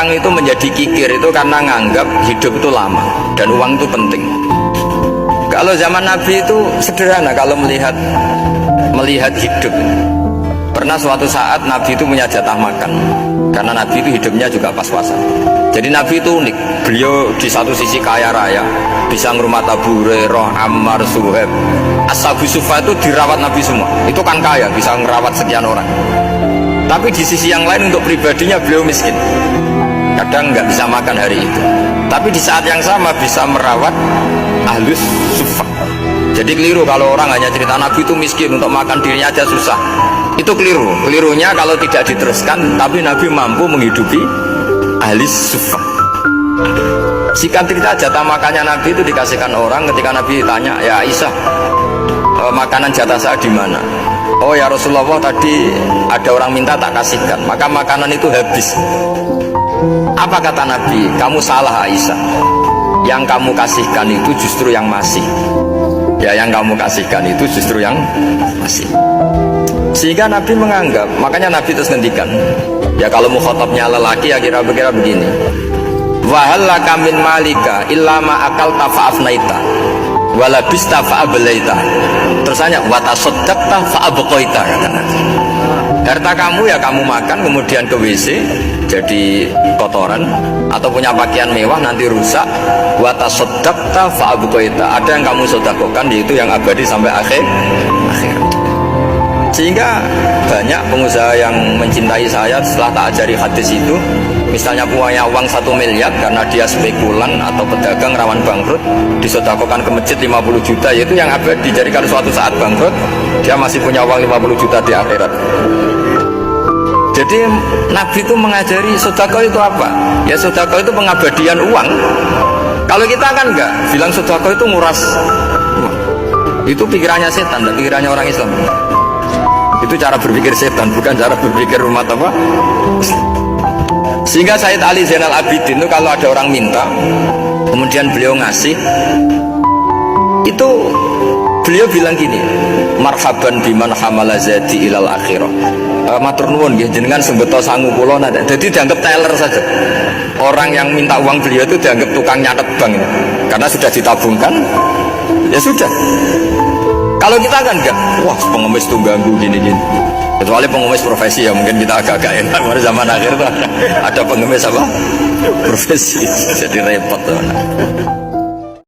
orang itu menjadi kikir itu karena nganggap hidup itu lama dan uang itu penting. Kalau zaman Nabi itu sederhana kalau melihat hidup. Pernah suatu saat Nabi itu punya jatah makan, karena Nabi itu hidupnya juga pas-pasan. Jadi Nabi itu unik. Beliau di satu sisi kaya raya, bisa ngurmat Abu Hurairah, Ammar, Suhaib. Ashabu Sufah itu dirawat Nabi semua. Itu kan kaya, bisa ngerawat sekian orang. Tapi di sisi yang lain untuk pribadinya beliau miskin. Kadang nggak bisa makan hari itu. Tapi di saat yang sama bisa merawat Ahlus Sufah. Jadi keliru kalau orang hanya cerita Nabi itu miskin, untuk makan dirinya aja susah. Itu keliru. Kelirunya kalau tidak diteruskan, tapi Nabi mampu menghidupi ahli sufah. Sikan cerita jatah makannya Nabi itu dikasihkan orang ketika Nabi tanya, ya Aisyah, makanan jatah saya di mana? Oh ya Rasulullah, tadi ada orang minta tak kasihkan, maka makanan itu habis. Apa kata Nabi? Kamu salah Aisyah. Yang kamu kasihkan itu justru yang masih. Ya yang kamu kasihkan itu justru yang masih. Sehingga Nabi menganggap, makanya Nabi terus ngendikan, ya kalau mukhatabnya lelaki ya kira-kira begini, wahallaka min malika illa ma akalta fa'afnaita walabista fa'ablaita. Terus hanya watasaddaqta fa'abqaita, kata Nabi. Harta kamu ya kamu makan kemudian ke WC jadi kotoran, atau punya pakaian mewah nanti rusak. Watasaddaqta fa'abqaita, ada yang kamu sedekahkan yaitu yang abadi sampai akhir. Sehingga banyak pengusaha yang mencintai saya setelah tak ajari hadis itu, misalnya punya uang 1 miliar karena dia spekulan atau pedagang rawan bangkrut, disedekahkan ke masjid 50 juta, yaitu yang abadi. Jadi kalau suatu saat bangkrut, dia masih punya uang 50 juta di akhirat. Jadi Nabi itu mengajari sedekah itu apa? Ya sedekah itu pengabadian uang. Kalau kita kan enggak, bilang sedekah itu nguras. Itu pikirannya setan dan pikirannya orang Islam. Itu cara berpikir setan, bukan cara berpikir umat apa. Sehingga Sayyid Ali Zainal Abidin itu kalau ada orang minta, kemudian beliau ngasih, itu beliau bilang gini, marhaban biman hamala zati ilal akhirah. Matur nuwun nggih jenengan sembeto sangu kula nate. Jadi dianggap teller saja. Orang yang minta uang beliau itu dianggap tukang nyatet bank, karena sudah ditabungkan, ya sudah. Kalau kita kan enggak, wah pengemis tuh ganggu gini-gini. Kecuali pengemis profesi ya mungkin kita agak-agak enak. Pada zaman akhir tuh ada pengemis apa? Profesi, jadi repot tuh.